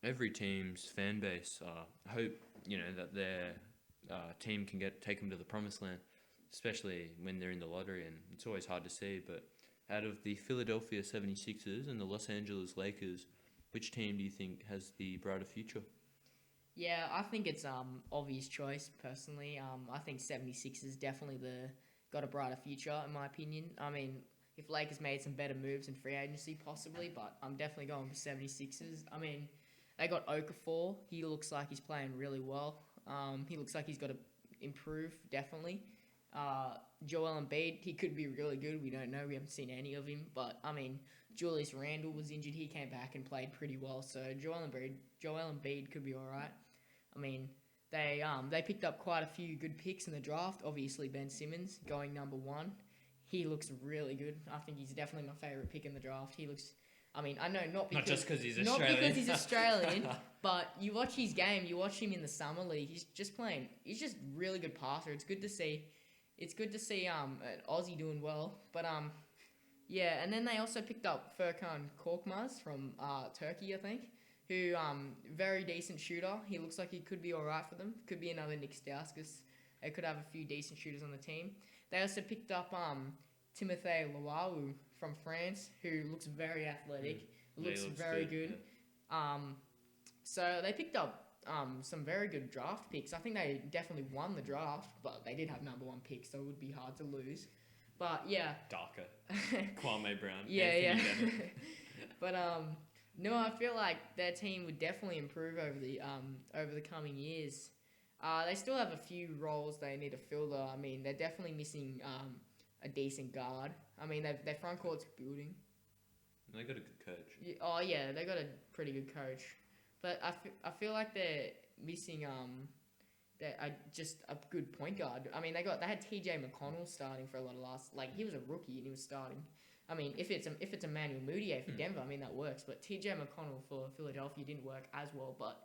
every team's fan base hope that their team can take them to the promised land, especially when they're in the lottery, and it's always hard to see. But out of the Philadelphia 76ers and the Los Angeles Lakers, which team do you think has the brighter future? Yeah, I think it's obvious choice personally. I think 76ers definitely the got a brighter future in my opinion. I mean, if Lakers made some better moves in free agency possibly, but I'm definitely going for 76ers. I mean, they got Okafor. He looks like he's playing really well. He looks like he's got to improve definitely. Uh, Joel Embiid, he could be really good. We don't know. We haven't seen any of him, but I mean, Julius Randle was injured. He came back and played pretty well. So Joel Embiid could be all right. I mean, they picked up quite a few good picks in the draft. Obviously, Ben Simmons going number one. He looks really good. I think he's definitely my favorite pick in the draft. He looks. I mean, I know Not just because he's not Australian. because he's Australian, but you watch his game. You watch him in the summer league. He's just playing. He's just really good passer. It's good to see. It's good to see an Aussie doing well. But yeah, and then they also picked up Furkan Korkmaz from Turkey, I think, who very decent shooter. He looks like he could be all right for them. Could be another Nick Stauskas. They could have a few decent shooters on the team. They also picked up Timothée Luau from France, who looks very athletic. Looks he looks very good. Yeah. So they picked up some very good draft picks. I think they definitely won the draft, but they did have number one picks, so it would be hard to lose. But yeah, Darker. Kwame Brown. yeah, Anthony yeah. Bennett. But no, I feel like their team would definitely improve over the coming years. They still have a few roles they need to fill though. I mean, they're definitely missing a decent guard. I mean, their front court's building. They got a good coach. Yeah, oh yeah, they got a pretty good coach, but I feel like they're missing just a good point guard. I mean, they had T.J. McConnell starting for a lot of last. Like he was a rookie and he was starting. I mean, if it's Emmanuel Mudiay for Denver, I mean that works. But T.J. McConnell for Philadelphia didn't work as well. But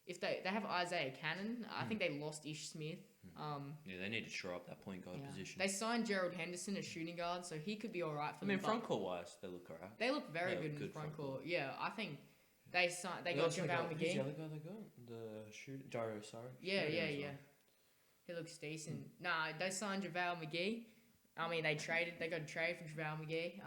if they have Isaiah Cannon, I think they lost Ish Smith. Yeah, they need to shore up that point guard position. They signed Gerald Henderson as shooting guard, so he could be all right for them. I mean, front court wise, they look alright. They look very good in the front court. Yeah, I think they got JaVale Who's the McGee. other guy they got? The shooter, Dario Saric. Yeah. He looks decent. Nah, they signed JaVale McGee. I mean, they got a trade for JaVale McGee.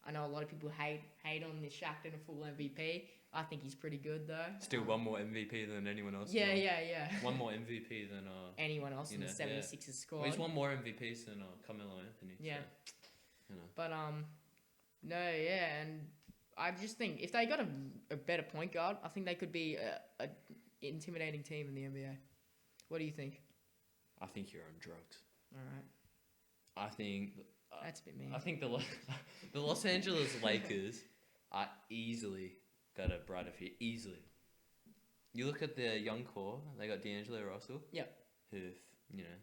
I know a lot of people hate on the Shaqtin' a full MVP. I think he's pretty good though. Still one more MVP than anyone else. Yeah. One more MVP than anyone else in the 76ers squad. Well, he's won more MVPs than Carmelo Anthony. Yeah. So, But no, yeah, and I just think if they got a better point guard, I think they could be a intimidating team in the NBA. What do you think? I think you're on drugs. All right. I think That's a bit mean. I think the Los Angeles Lakers are easily got a brighter future. Easily. You look at their young core. They got D'Angelo Russell. Yep. Who,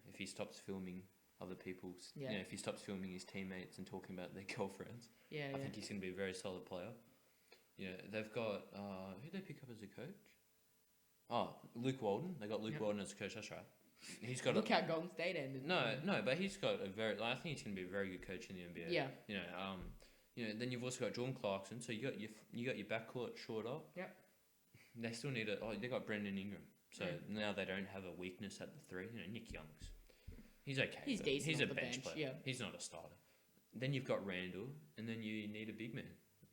if he stops filming other people's, Yeah. if he stops filming his teammates and talking about their girlfriends, I think he's going to be a very solid player. They've got who they pick up as a coach? Oh, Luke Walton. They got Luke Walton as a coach. That's right. He's got Look how Golden State ended. no, but he's got a very. I think he's going to be a very good coach in the NBA. Yeah. Then you've also got Jordan Clarkson. So you got your backcourt shored up. Yep. They still need they got Brendan Ingram. So now they don't have a weakness at the three. Nick Young's. He's okay. He's decent. He's off a the bench player. Yeah. He's not a starter. Then you've got Randall, and then you need a big man.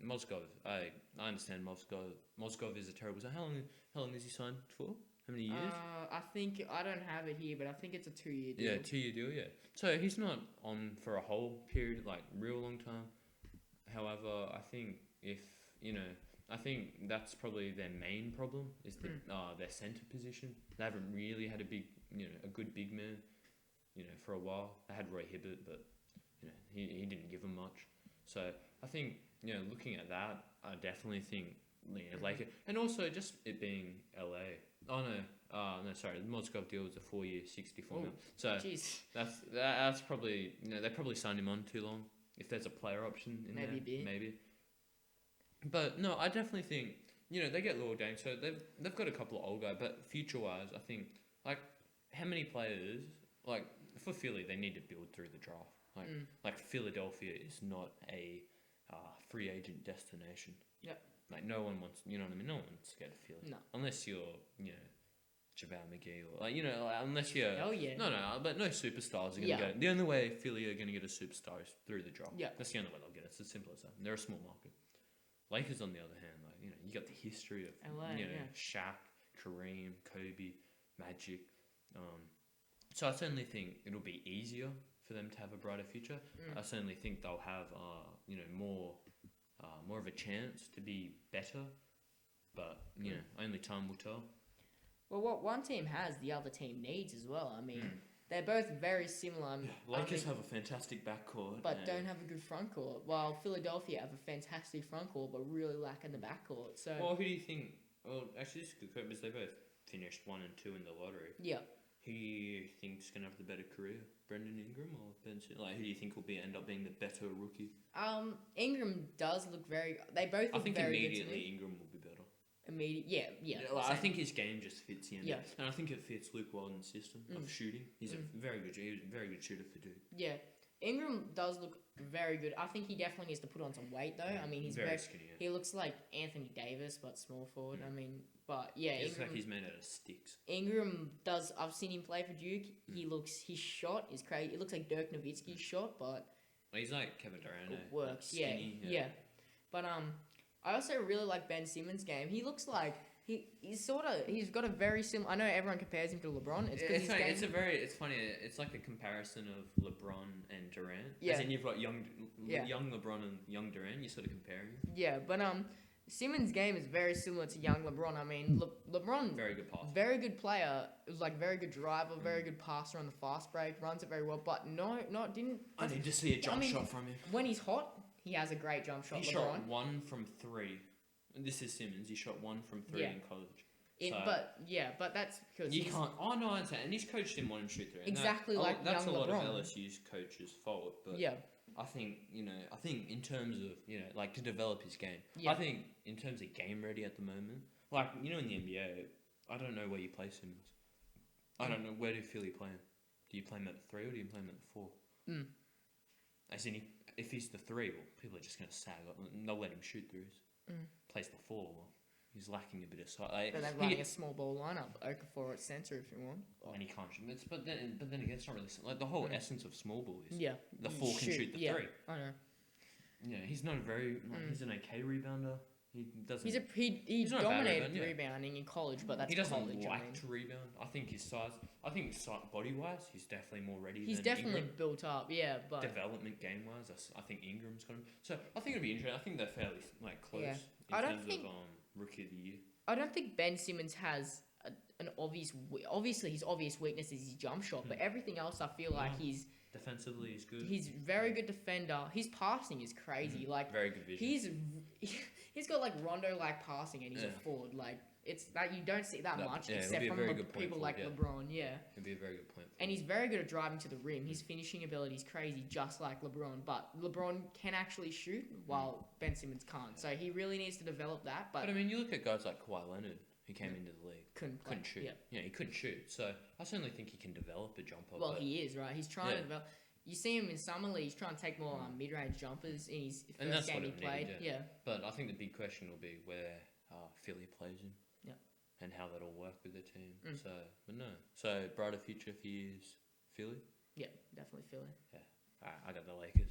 Mozgov. I understand Mozgov is a terrible. So how long is he signed for? How many years? I think I don't have it here, but I think it's a 2-year deal. Yeah, 2-year deal. Yeah. So he's not on for a whole period, like real long time. However, I think I think that's probably their main problem is their center position. They haven't really had a good big man, for a while. They had Roy Hibbert, but he didn't give them much. So I think looking at that, I definitely think Lakers, and also just it being LA. Oh no, sorry. The Mozgov deal was a 4-year, 64 mil. So Jeez. that's probably they probably signed him on too long. If there's a player option in Maybe there, a bit. maybe. But no, I definitely think they get Lil Dang, so they've got a couple of old guys. But future wise, I think how many players for Philly they need to build through the draft. Like Philadelphia is not a free agent destination. Yep. Like no one wants, you know what I mean? No one's scared of Philly. No. Unless you're, JaVale McGee or unless you're. Hell yeah. No, but no superstars are gonna Yeah. go. The only way Philly are gonna get a superstar is through the draft. Yeah. That's the only way they'll get it. It's as simple as that. They're a small market. Lakers, on the other hand, you got the history of LA, yeah. Shaq, Kareem, Kobe, Magic. So I certainly think it'll be easier for them to have a brighter future. I certainly think they'll have more of a chance to be better, but only time will tell. Well, what one team has, the other team needs as well. I mean, they're both very similar. Lakers have a fantastic backcourt, but don't have a good front court. While Philadelphia have a fantastic front court, but really lack in the back court. So, well, who do you think? Well, actually, this is a good question because they both finished 1 and 2 in the lottery. yeah, Who do you think's gonna have the better career, Brendan Ingram or Ben Simmons? Like, who do you think will end up being the better rookie? Ingram does look very. They both I look think very immediately good to me. Ingram will be better. Yeah. I same. think his game just fits in. Yeah. And I think it fits Luke Walton's system of shooting. He's a very good. He was a very good shooter for Duke. Yeah, Ingram does look very good. I think he definitely needs to put on some weight though. I mean, he's very skinny. he looks like Anthony Davis, but small forward. I mean, but yeah, It's Ingram, like he's made out of sticks. Ingram does. I've seen him play for Duke. His shot is crazy. It looks like Dirk Nowitzki's shot, but He's like Kevin Durant. it works. Skinny, Yeah. But I also really like Ben Simmons' game. He looks like he's got a very similar. I know everyone compares him to LeBron. It's because It's funny. It's like a comparison of LeBron and Durant. Yeah. As in you've got young Yeah. LeBron and young Durant. You're sort of comparing. Yeah, but Simmons' game is very similar to young LeBron. I mean, LeBron, Very good pass. very good player. It was like very good driver, very good passer on the fast break, runs it very well. But didn't. I need to see a jump shot from him. When he's hot, he has a great jump shot. He LeBron. shot 1 from 3. This is Simmons. He shot 1 from 3 Yeah. in college. But that's because You can't. Oh no, I understand. And his coach didn't want him to shoot 3. And Exactly like that's young a lot LeBron. of LSU's coaches' fault. But Yeah, I think in terms of like to develop his game. Yeah. I think in terms of game ready at the moment, like in the NBA, I don't know where you play Simmons. I don't know where do Philly play him. Do you play him at the 3 or do you play him at the 4? As in, if he's the 3, well, people are just gonna sag up. They'll let him shoot threes. Plays the 4. Well, he's lacking a bit of size. then they're running a small ball lineup. Okafor at center if you want. And he can't shoot. But then again, it's not really like the whole essence of small ball is Yeah, the you 4 can shoot the 3. I know. Yeah, he's not a very. He's an okay rebounder. He doesn't. He not a bad dominated rebounder, yeah. rebounding in college, but that's He doesn't college. like I mean. to rebound. I think his size. Body wise, he's definitely more ready. He's than definitely Ingram. built up, yeah, but Development game wise, I think Ingram's got him. So I think it'll be interesting. I think they're fairly close Yeah. in I don't terms think- of rookie of the year. I don't think Ben Simmons has an obvious. Obviously, his obvious weakness is his jump shot, but everything else, I feel like Defensively, he's good. he's very good defender. His passing is crazy. Like Very good vision. he's got like Rondo like passing, and he's a Yeah. forward. Like it's that you don't see that No, much yeah, it'll except be a from very good point people forward, like yeah. LeBron. Yeah. It'd be a very good point. And he's very good at driving to the rim. His finishing ability is crazy, just like LeBron. But LeBron can actually shoot, while Ben Simmons can't. So he really needs to develop that. But But I mean, you look at guys like Kawhi Leonard, who came into the league, couldn't play. couldn't shoot. Yeah. He couldn't shoot. So I certainly think he can develop a jumper. Well, but, he is, right? He's trying Yeah. to develop. You see him in summer league. He's trying to take more mid-range jumpers in his And first that's game what he he'll played. need, Yeah. But I think the big question will be where Philly plays him. Yeah. And how that'll work with the team. Mm. But no. So brighter future for you is Philly. Yeah, definitely Philly. I got the Lakers.